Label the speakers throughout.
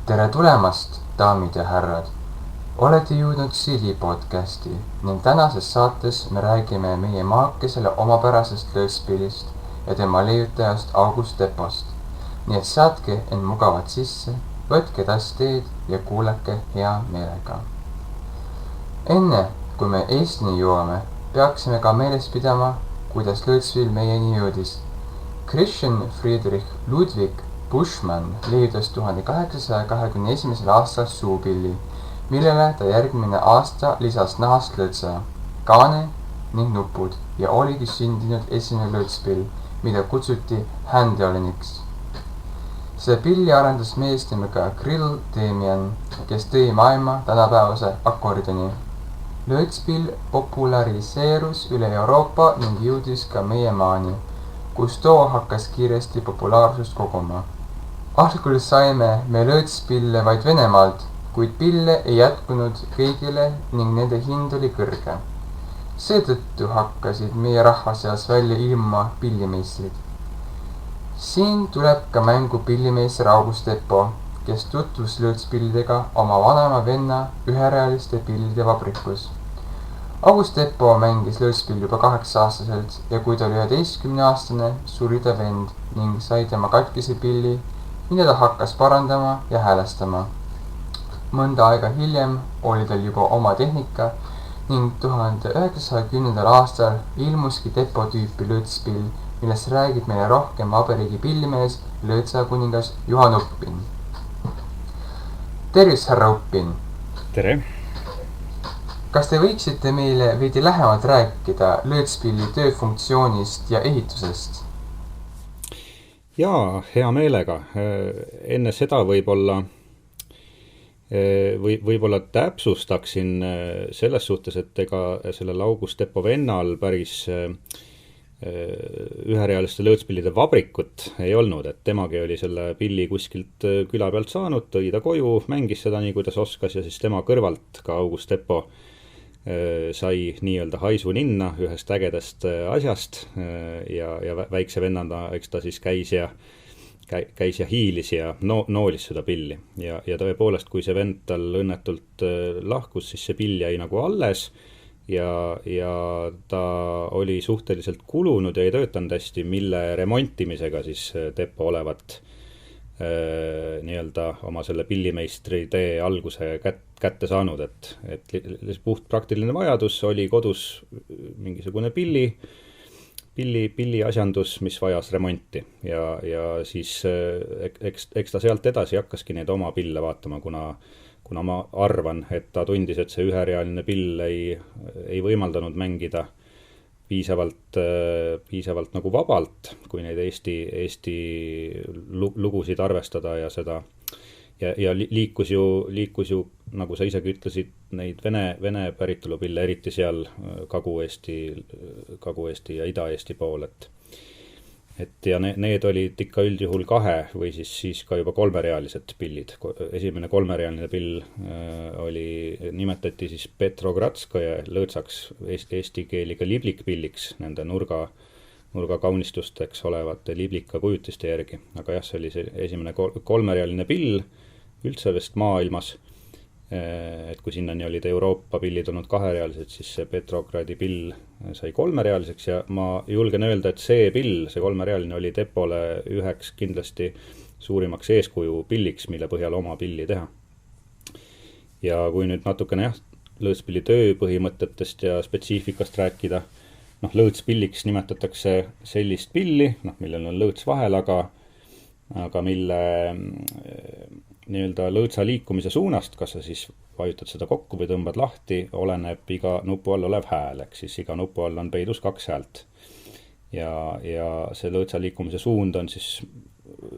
Speaker 1: Tere tulemast, daamid ja härrad! Olete jõudnud Silly podcasti ning tänases saates me räägime meie maakesele omapärasest lõõtspillist ja tema leiutajast August Depost. Nii et saatke end mugavalt sisse, võtke tass teed ja kuulake hea meelega. Enne, kui me Eestini jõuame, peaksime ka meeles pidama, kuidas lõõtspill meieni jõudis. Christian Friedrich Ludwig Buschmann leiutas 1821. aastal suupilli, millele ta järgmine aasta lisas nahast lõõtsa, kaane ning nupud ja oligi sündinud esimene lõõtspill, mida kutsuti Handvioliniks. See pilli arendas mees nimega Grill Demian, kes tõi maailma tänapäevase akordoni. Lõõtspill populariseerus üle Euroopa ning jõudis ka meie maani, kus too hakkas kiiresti populaarsust koguma. Algul saime me lõõtspille vaid Venemaalt, kuid pille ei jätkunud kõigile ning nende hind oli kõrge. Seetõttu hakkasid meie rahva seas välja ilmuma pillimeistrid. Siin tuleb ka mängu pillimeister August Depo, kes tutvus lõõtspillidega oma vanema venna üherealiste pillide vabrikus. August Depo mängis lõõtspill juba 8-aastaselt ja kui ta oli 11-aastane, suri ta vend ning sai tema katkise pilli, mida ta hakkas parandama ja häälestama. Mõnda aega hiljem oli tal juba oma tehnika ning 1910. aastal ilmuski Depo tüüpi lõõtspill, millest räägib meile rohkem vabariigi pillimees lõõtsa kuningas Juhan Uppin. Tervis, härra Uppin!
Speaker 2: Tere!
Speaker 1: Kas te võiksite meile veidi lähemalt rääkida lõõtspilli tööfunktsioonist ja ehitusest?
Speaker 2: Jaa, hea meelega. Enne seda võib-olla täpsustaksin selles suhtes, et ega sellel August Depo vennal päris üherealiste lõõtspillide vabrikut ei olnud, et temagi oli selle pilli kuskilt küla pealt saanud, tõi ta koju, mängis seda nii, kuidas oskas ja siis tema kõrvalt ka August Depo sai nii-öelda haisu ninna ühest ägedast asjast ja väikse vennanda, eks ta siis käis ja hiilis ja noolis seda pilli. Ja tõepoolest, kui see vend tal õnnetult lahkus, siis see pill jäi nagu alles ja ta oli suhteliselt kulunud ja ei töötanud hästi, mille remontimisega siis Depo olevat nii-öelda oma selle pillimeistri tee alguse kätte saanud, et puht praktiline vajadus oli kodus mingisugune pilli asjandus, mis vajas remonti ja siis eks ta sealt edasi hakkaski neid oma pille vaatama, kuna ma arvan, et ta tundis, et see üherealine pill ei võimaldanud mängida piisavalt nagu vabalt, kui neid Eesti lugusid arvestada ja seda ja liikus ju, nagu sa isegi ütlesid, neid Vene päritolu pille, eriti seal Kagu-Eesti ja Ida-Eesti pool, et ja need olid ikka üldjuhul 2 või siis ka juba 3-realised pillid. Esimene 3-realine pill nimetati siis Petrogradskoja lõõtsaks, eesti keeliga liblikpilliks, nende nurga kaunistusteks olevate liblika kujutiste järgi. Aga jah, see oli see esimene 3-realine pill üldse vist maailmas. Et kui sinnani olid Euroopa pillid olnud 2-realised, siis see Petrogradi pill sai 3-realiseks ja ma julgen öelda, et see pill, see 3-realine oli Depole üheks kindlasti suurimaks eeskuju pilliks, mille põhjal oma pilli teha. Ja kui nüüd natukene lõõtspilli tööpõhimõtetest ja spetsiifikast rääkida, lõõtspilliks nimetatakse sellist pilli, millel on lõõts vahel, aga mille nii-öelda lõõtsa liikumise suunast, kas sa siis vajutad seda kokku või tõmbad lahti, oleneb iga nupu all olev hääl, ehk siis iga nupu all on peidus 2 häält. Ja see lõõtsa liikumise suund on siis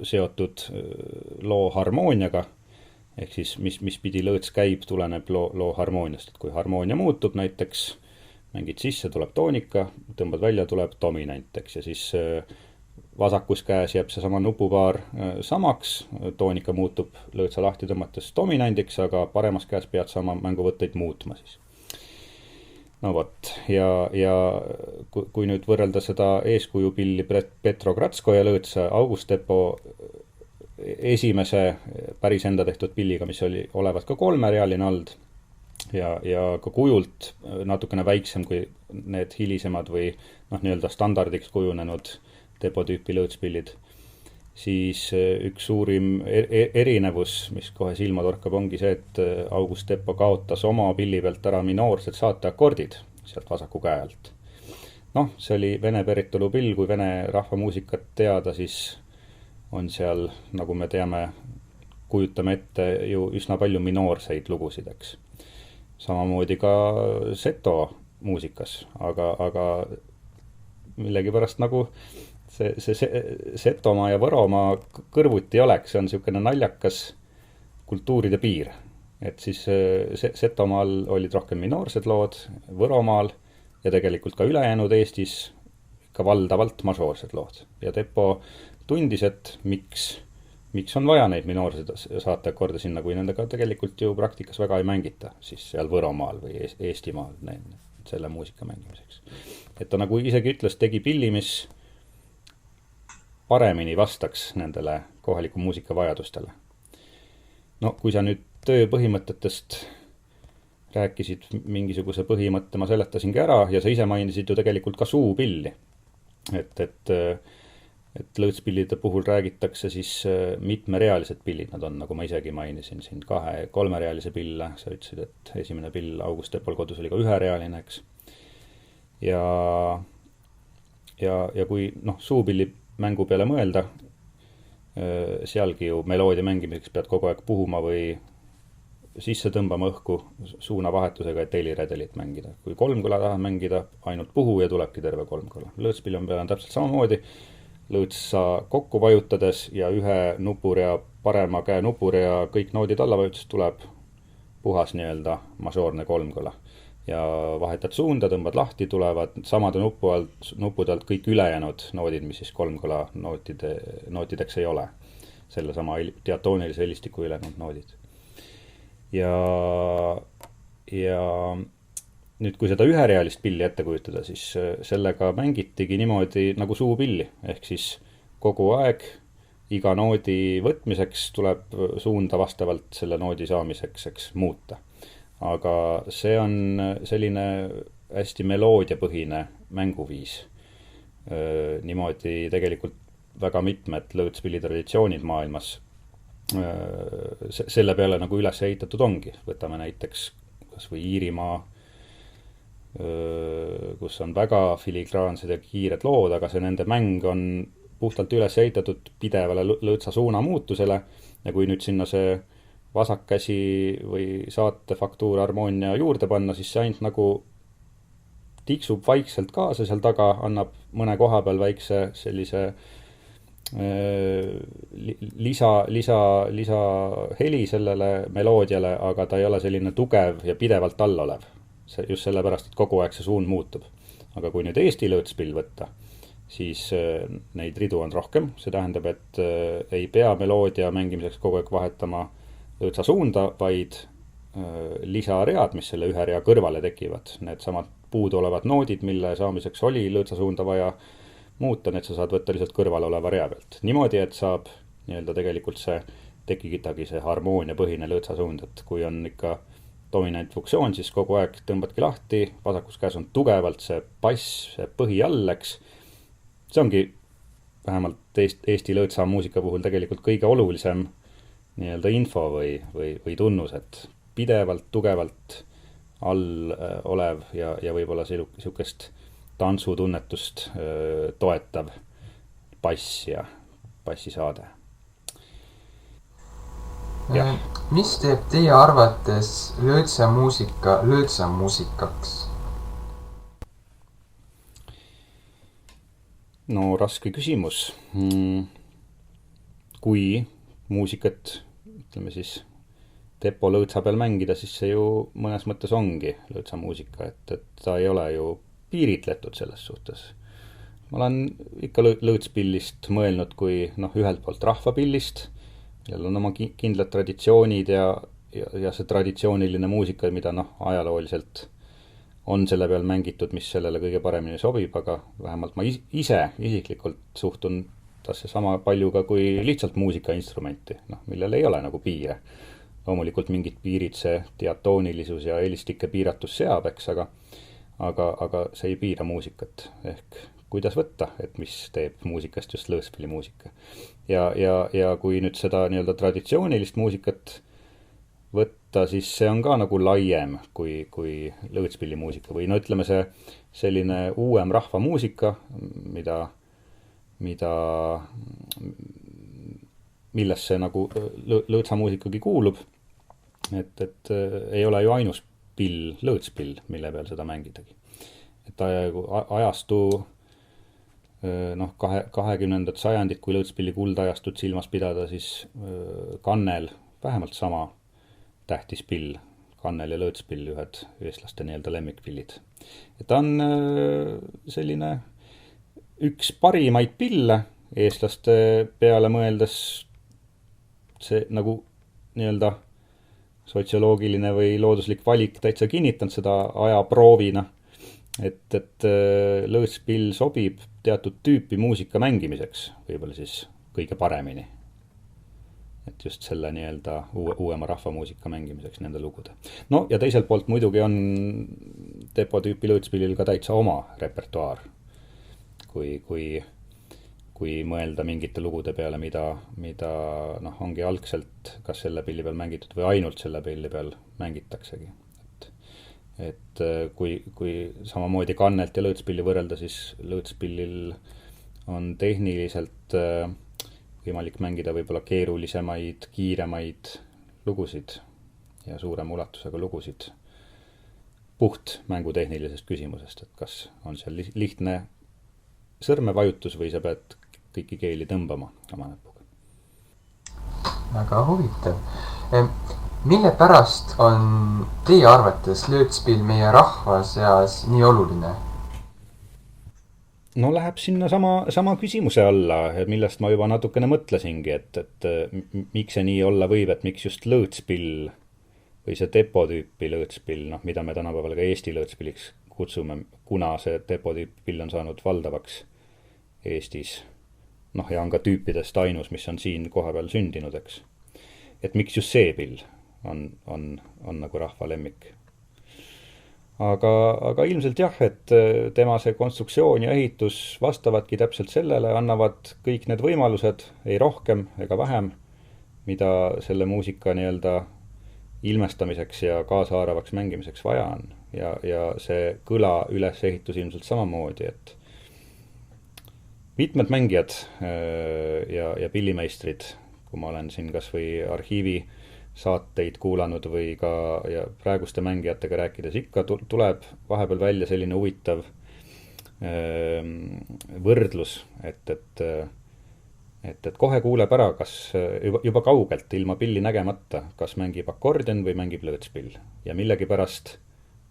Speaker 2: seotud loo harmooniaga, ehk siis mis pidi lõõts käib, tuleneb loo harmooniast. Et kui harmoonia muutub, näiteks mängid sisse, tuleb toonika, tõmbad välja, tuleb dominant, eks, ja siis vasakus käes jääb see sama nupupaar samaks, toonika muutub lõõtsa lahti tõmmates dominandiks, aga paremas käes pead sama mänguvõtteid muutma siis. No vot, ja kui nüüd võrrelda seda eeskujupilli Petrogradskoja lõõtsa August Depo esimese päris enda tehtud pilliga, mis oli olevat ka kolmerealine ald ja ka kujult natukene väiksem kui need hilisemad või nii-öelda standardiks kujunenud depotüüpi lõõtspillid, siis üks suurim erinevus, mis kohe silma torkab, ongi see, et August Depo kaotas oma pilli pealt ära minoorsed saateakordid sealt vasaku käe alt. See oli vene päritolu pill, kui vene rahvamuusikat teada, siis on seal, nagu me teame, kujutame ette ju üsna palju minoorseid lugusid, eks. Samamoodi ka seto muusikas, aga millegipärast nagu see Setomaa ja Võromaa kõrvuti oleks, see on niisugune naljakas kultuuride piir. Et siis Setomaal olid rohkem minoorsed lood, Võromaal ja tegelikult ka ülejäänud Eestis ikka valdavalt mažoorsed lood. Ja Depo tundis, et miks on vaja neid minoorseid saateakorde sinna, kui nendega tegelikult ju praktikas väga ei mängita, siis seal Võromaal või Eestimaal selle muusika mängimiseks. Et ta nagu isegi ütles, tegi pilli, mis paremini vastaks nendele kohaliku muusika vajadustele. Kui sa nüüd töö põhimõtetest rääkisid, mingisuguse põhimõtte ma seletasingi ära ja sa ise mainisid ju tegelikult ka suupilli. Et lõõtspillide puhul räägitakse siis mitmerealised pillid, nad on, nagu ma isegi mainisin, siin 2-3-realise pille, sa ütlesid, et esimene pill August Depol kodus oli ka 1-realine, eks. Ja kui suupilli mängu peale mõelda, sealgi ju meloodia mängimiseks pead kogu aeg puhuma või sisse tõmbama õhku suunavahetusega, et heliredelit mängida. Kui kolmkõla tahad mängida, ainult puhu ja tulebki terve kolmkõla. Lõõtspilli peal on täpselt samamoodi. Lõõtsa kokku vajutades ja ühe nupurea, parema käe nupurea kõik noodid alla vajutuses tuleb puhas nii-öelda mažoorne kolmkõla. Ja vahetad suunda, tõmbad lahti, tulevad samade nuppude alt kõik ülejäänud noodid, mis siis kolmkõla nootideks ei ole. Selle sama diatoonilise helistiku ülejäänud noodid. Ja nüüd, kui seda üherealist pilli ette kujutada, siis sellega mängitigi niimoodi nagu suupilli. Ehk siis kogu aeg iga noodi võtmiseks tuleb suunda vastavalt selle noodi saamiseks, eks, muuta. Aga see on selline hästi meloodiapõhine mänguviis. Niimoodi tegelikult väga mitmed lõõtspilli traditsioonid maailmas selle peale nagu üles ehitatud ongi. Võtame näiteks kas või Iirimaa, kus on väga filigraansed ja kiired lood, aga see nende mäng on puhtalt üles ehitatud pidevale lõõtsa suuna muutusele ja kui nüüd sinna see vasakkäsi või saatefaktuur harmoonia juurde panna, siis see ainult nagu tiksub vaikselt kaasa seal taga, annab mõne koha peal väikse sellise lisa heli sellele meloodiale, aga ta ei ole selline tugev ja pidevalt all olev. Just sellepärast, et kogu aeg see suund muutub. Aga kui nüüd Eesti lõõtspill võtta, siis neid ridu on rohkem. See tähendab, et ei pea meloodia mängimiseks kogu aeg vahetama lõõtsa suunda, vaid lisaread, mis selle ühe rea kõrvale tekivad. Need samad puudu olevad noodid, mille saamiseks oli lõõtsa suunda vaja muuta, need sa saad võtta lihtsalt kõrval oleva rea pealt. Niimoodi, et saab nii-öelda tegelikult tekitagi see harmooniapõhine lõõtsa suund, et kui on ikka dominant funktsioon, siis kogu aeg tõmbadki lahti, vasakus käes on tugevalt see bass, see põhi alleks. See ongi vähemalt Eesti lõõtsa muusika puhul tegelikult kõige olulisem nii-öelda info või tunnus, et pidevalt, tugevalt all olev ja võib-olla niisugust tantsutunnetust toetav bass ja bassisaade. Ja.
Speaker 1: Mis teeb teie arvates lõõtsa muusikaks?
Speaker 2: No raske küsimus. Kui muusikat, ütleme siis, Depo lõõtsa peal mängida, siis see ju mõnes mõttes ongi lõõtsa muusika, et ta ei ole ju piiritletud selles suhtes. Ma olen ikka lõõtspillist mõelnud kui ühelt poolt rahvapillist, millel on oma kindlad traditsioonid ja see traditsiooniline muusika, mida ajalooliselt on selle peal mängitud, mis sellele kõige paremini sobib, aga vähemalt ma ise isiklikult suhtun kasutas sama palju ka kui lihtsalt muusikainstrumenti, millel ei ole nagu piire. Loomulikult mingid piirid see diatoonilisus ja helistike piiratus seab, eks, aga see ei piira muusikat. Ehk kuidas võtta, et mis teeb muusikast just lõõtspillimuusika. Ja kui nüüd seda nii-öelda traditsioonilist muusikat võtta, siis see on ka nagu laiem kui lõõtspillimuusika või ütleme see selline uuem rahvamuusika, millesse nagu lõõtsamuusikagi kuulub, et ei ole ju ainus pill, lõõtspill, mille peal seda mängidagi. Et ajastu 20. sajandit, kui lõõtspilli kuldajastut silmas pidada, siis kannel, vähemalt sama tähtis pill, kannel ja lõõtspill, ühed eestlaste nii-öelda lemmikpillid. Et ta on selline üks parimaid pille eestlaste peale mõeldes, see nagu nii-öelda sotsioloogiline või looduslik valik täitsa kinnitanud seda ajaproovina, et lõõtspill sobib teatud tüüpi muusika mängimiseks võib-olla siis kõige paremini. Et just selle nii-öelda uuema rahvamuusika mängimiseks nende lugude. No ja teiselt poolt muidugi on depotüüpi lõõtspillil ka täitsa oma repertuaar. Kui mõelda mingite lugude peale, mida ongi algselt kas selle pilli peal mängitud või ainult selle pilli peal mängitaksegi. Et kui samamoodi kannelt ja lõõtspilli võrrelda, siis lõõtspillil on tehniliselt võimalik mängida võib-olla keerulisemaid, kiiremaid lugusid ja suurema ulatusega lugusid puht mängutehnilisest küsimusest, et kas on seal lihtne sõrmevajutus või sa pead kõiki keeli tõmbama oma näpuga.
Speaker 1: Väga huvitav. Mille pärast on teie arvates lõõtspill meie rahva seas nii oluline?
Speaker 2: No läheb sinna sama küsimuse alla, millest ma juba natukene mõtlesingi, et miks see nii olla võib, et miks just lõõtspill või see depotüüpi lõõtspill, mida me tänapäeval ka Eesti lõõtspilliks kutsume, kuna see depotüüpi pill on saanud valdavaks Eestis. Ja on ka tüüpidest ainus, mis on siin koha peal sündinud, eks. Et miks just see pill on nagu rahva lemmik. Aga ilmselt jah, et tema see konstruktsioon ja ehitus vastavadki täpselt sellele, annavad kõik need võimalused, ei rohkem ega vähem, mida selle muusika nii-öelda ilmestamiseks ja kaasahaaravaks mängimiseks vaja on. Ja see kõla ülesehitus ilmselt samamoodi, et mitmed mängijad ja pillimeistrid, kui ma olen siin kas või arhiivi saateid kuulanud või ka ja praeguste mängijatega rääkides, ikka tuleb vahepeal välja selline huvitav võrdlus, et kohe kuuleb ära, kas juba kaugelt ilma pilli nägemata, kas mängib akordion või mängib lõõtspill. Ja millegipärast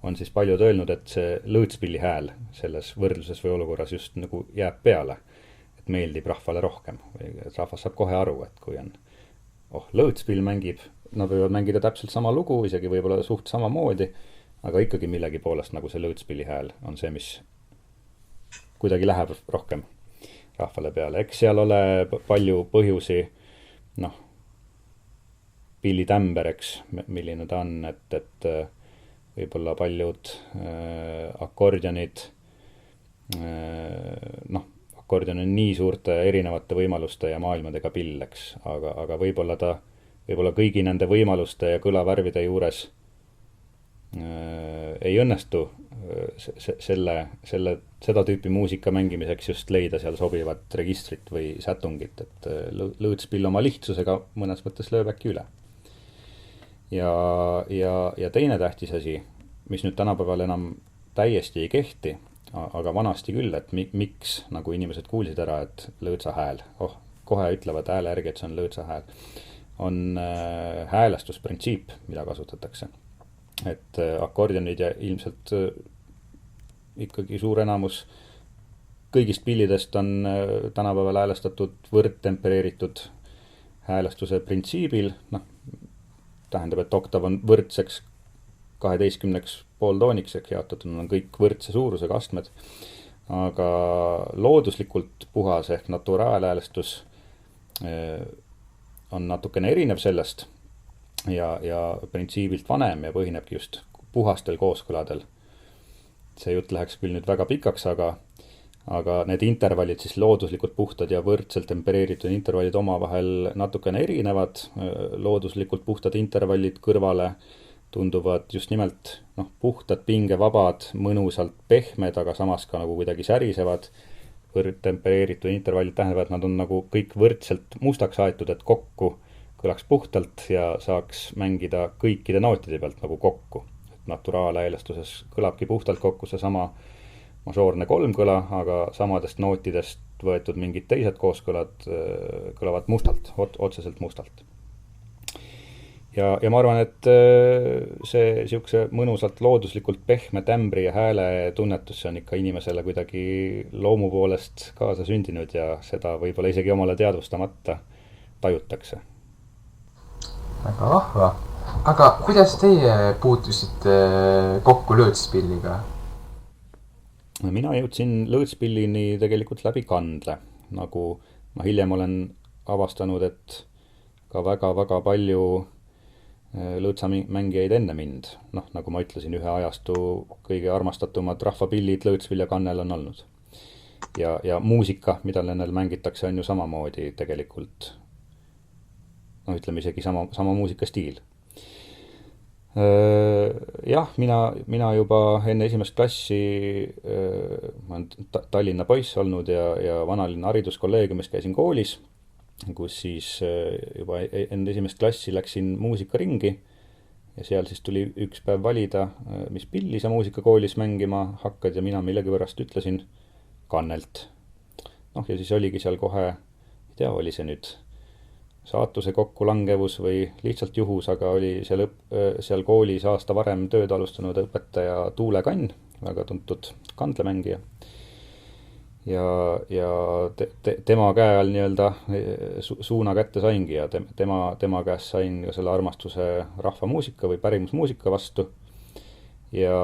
Speaker 2: on siis paljud öelnud, et see lõõtspilli hääl selles võrdluses või olukorras just nagu jääb peale, et meeldib rahvale rohkem. Rahvas saab kohe aru, et kui on lõõtspill mängib, nad võivad mängida täpselt sama lugu, isegi võib-olla suht samamoodi, aga ikkagi millegi poolest nagu see lõõtspilli hääl on see, mis kuidagi läheb rohkem rahvale peale. Eks seal ole palju põhjusi, pillitämber, eks, milline ta on, et võib-olla paljud akordionid, akordion on nii suurte erinevate võimaluste ja maailmadega pill, eks, aga võib-olla kõigi nende võimaluste ja kõlavärvide juures ei õnnestu seda tüüpi muusika mängimiseks just leida seal sobivat registrit või sätungit, et lõõtspill oma lihtsusega mõnes mõttes lööb äkki üle. Ja teine tähtis asi, mis nüüd tänapäeval enam täiesti ei kehti, aga vanasti küll, et miks nagu inimesed kuulsid ära, et lõõtsa hääl, kohe ütlevad hääle järgi, et see on lõõtsa hääl, on häälestusprintsiip, mida kasutatakse. Et akordionid ja ilmselt ikkagi suur enamus kõigist pillidest on tänapäeval häälestatud võrdtempereeritud häälestuse printsiibil. Tähendab, et oktav on võrdseks 12 pooltooniks, jaotatud on kõik võrdse suurusega astmed. aga looduslikult puhas ehk naturaalhäälestus on natukene erinev sellest ja printsiibilt vanem ja põhinebki just puhastel kooskõladel. See jutt läheks küll nüüd väga pikaks, aga need intervallid siis looduslikult puhtad ja võrdselt tempereeritud intervallid omavahel natukene erinevad. Looduslikult puhtad intervallid kõrvale tunduvad just nimelt puhtad, pingevabad, mõnusalt pehmed, aga samas ka nagu kuidagi särisevad. Tempereeritud intervallid tähendavad, et nad on nagu kõik võrdselt mustaks aetud, et kokku kõlaks puhtalt ja saaks mängida kõikide nootide pealt nagu kokku. Naturaalhäälestuses kõlabki puhtalt kokku seesama mažoorne kolmkõla, aga samadest nootidest võetud mingid teised kooskõlad kõlavad mustalt, otseselt mustalt. Ja ma arvan, et see siukse mõnusalt looduslikult pehme tämbri ja hääle tunnetus, see on ikka inimesele kuidagi loomu poolest kaasa sündinud ja seda võib-olla isegi omale teadvustamata tajutakse.
Speaker 1: Väga vahva. Aga kuidas teie puutusite kokku lõõtspilliga?
Speaker 2: Mina jõudsin lõõtspillini tegelikult läbi kandle. Nagu ma hiljem olen avastanud, et ka väga-väga palju lõõtsamängijaid enne mind. Nagu ma ütlesin, ühe ajastu kõige armastatumad rahvapillid lõõtsviljakannel on olnud. Ja muusika, mida nendel mängitakse, on ju samamoodi tegelikult, ütleme isegi sama muusikastiil. Jah, mina juba enne esimest klassi, ma olen Tallinna poiss olnud ja Vanalinna hariduskolleegiumis käisin koolis, kus siis juba enne esimest klassi läksin muusikaringi ja seal siis tuli üks päev valida, mis pilli sa muusikakoolis mängima hakkad ja mina millegipärast ütlesin kannelt. Ja siis oligi seal kohe, ei tea, oli see nüüd saatuse kokkulangevus või lihtsalt juhus, aga oli seal koolis aasta varem tööd alustanud õpetaja Tuule Kann, väga tuntud kandlemängija. Ja tema käe all nii-öelda suuna kätte saingi ja tema käest sain ka selle armastuse rahvamuusika või pärimusmuusika vastu. Ja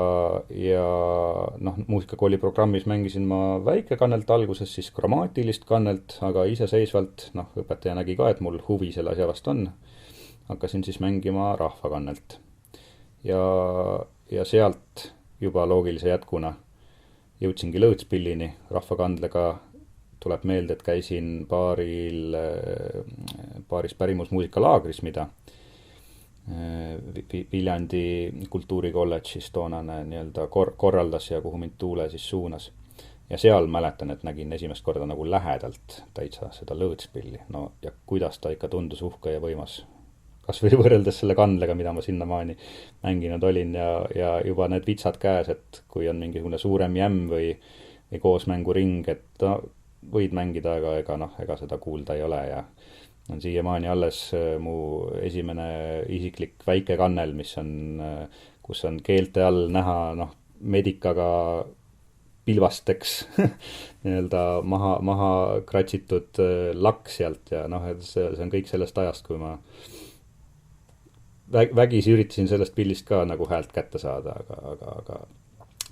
Speaker 2: muusikakooli programmis mängisin ma väikekannelt alguses, siis kromaatilist kannelt, aga iseseisvalt, õpetaja nägi ka, et mul huvi selle asja vastu on. Hakkasin siis mängima rahvakannelt. Ja sealt juba loogilise jätkuna jõudsingi lõõtspillini. Rahvakandlega tuleb meelde, et käisin paaris pärimusmuusikalaagris, mida Viljandi kultuurikolledžis toonane nii-öelda korraldas ja kuhu mind Tuule siis suunas. Ja seal mäletan, et nägin esimest korda nagu lähedalt täitsa seda lõõtspilli. Ja kuidas ta ikka tundus uhke ja võimas. Kas või võrreldes selle kandlega, mida ma sinnamaani mänginud olin ja juba need vitsad käes, et kui on mingisugune suurem jämm või koosmänguring, et võid mängida, aga ega seda kuulda ei ole ja on siiamaani alles mu esimene isiklik väike kannel, kus on keelte all näha medikaga pilvasteks nii-öelda maha kratsitud laks sealt ja see on kõik sellest ajast, kui ma vägisi üritasin sellest pillist ka nagu häält kätte saada,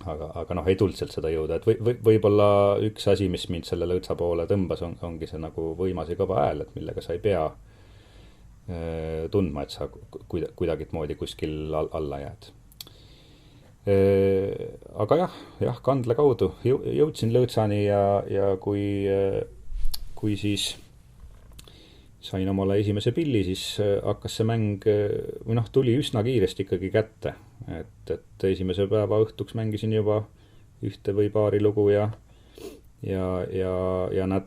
Speaker 2: aga ei tulnud sealt seda jõuda, et võib-olla üks asi, mis mind selle lõõtsa poole tõmbas, ongi see nagu võimas ja kõva hääl, et millega sa ei pea tundma, et sa kuidagit moodi kuskil alla jääd. Aga jah, kandle kaudu jõudsin lõõtsani ja kui siis sain omale esimese pilli, siis hakkas see mäng, tuli üsna kiiresti ikkagi kätte. Et esimese päeva õhtuks mängisin juba ühte või paari lugu ja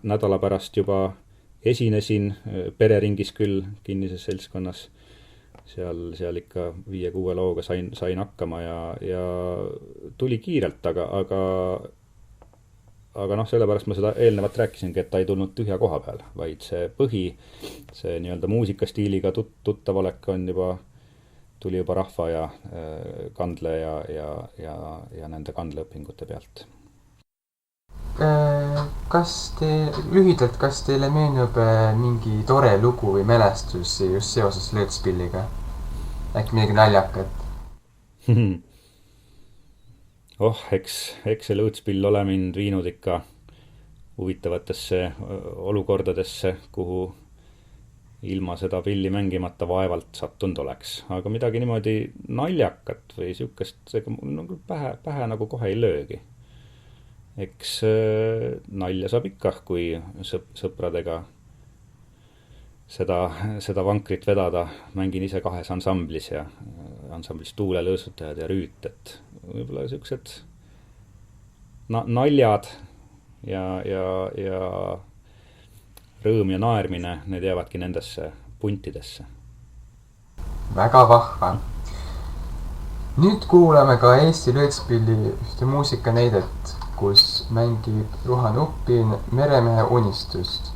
Speaker 2: nädala pärast juba esinesin pereringis küll kinnises seltskonnas. Seal ikka 5-6 looga sain hakkama ja tuli kiirelt, aga sellepärast ma seda eelnevalt rääkisingi, et ta ei tulnud tühja koha peal, vaid see nii-öelda muusikastiiliga tuttavalek tuli juba rahva ja kandle ja nende kandleõpingute pealt.
Speaker 1: Kas teile meenub mingi tore lugu või mälestus just seoses lõõtspilliga? Äkki midagi naljakat?
Speaker 2: eks see lõõtspill ole mind viinud ikka huvitavatesse olukordadesse, kuhu ilma seda pilli mängimata vaevalt sattunud oleks. Aga midagi niimoodi naljakat või siukest nagu pähe nagu kohe ei löögi. Eks nalja saab ikka, kui sõpradega seda vankrit vedada. Mängin ise 2 ansamblis ja ansamblis Tuulelõõsutajad ja Rüüt, et võib-olla siuksed naljad ja rõõm ja naermine, need jäävadki nendesse puntidesse.
Speaker 1: Väga vahva. Nüüd kuulame ka Eesti lõõtspilli ühte muusikanäidet, kus mängib Juhan Uppin Meremehe unistust.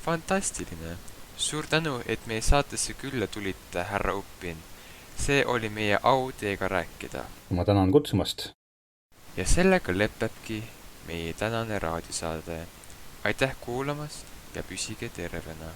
Speaker 3: Fantastiline! Suur tänu, et meie saatesse külla tulite, härra Uppin. See oli meie au teiega rääkida.
Speaker 2: Ma tänan kutsumast.
Speaker 3: Ja sellega lõpebki meie tänane raadiosaade. Aitäh kuulamast ja püsige tervena!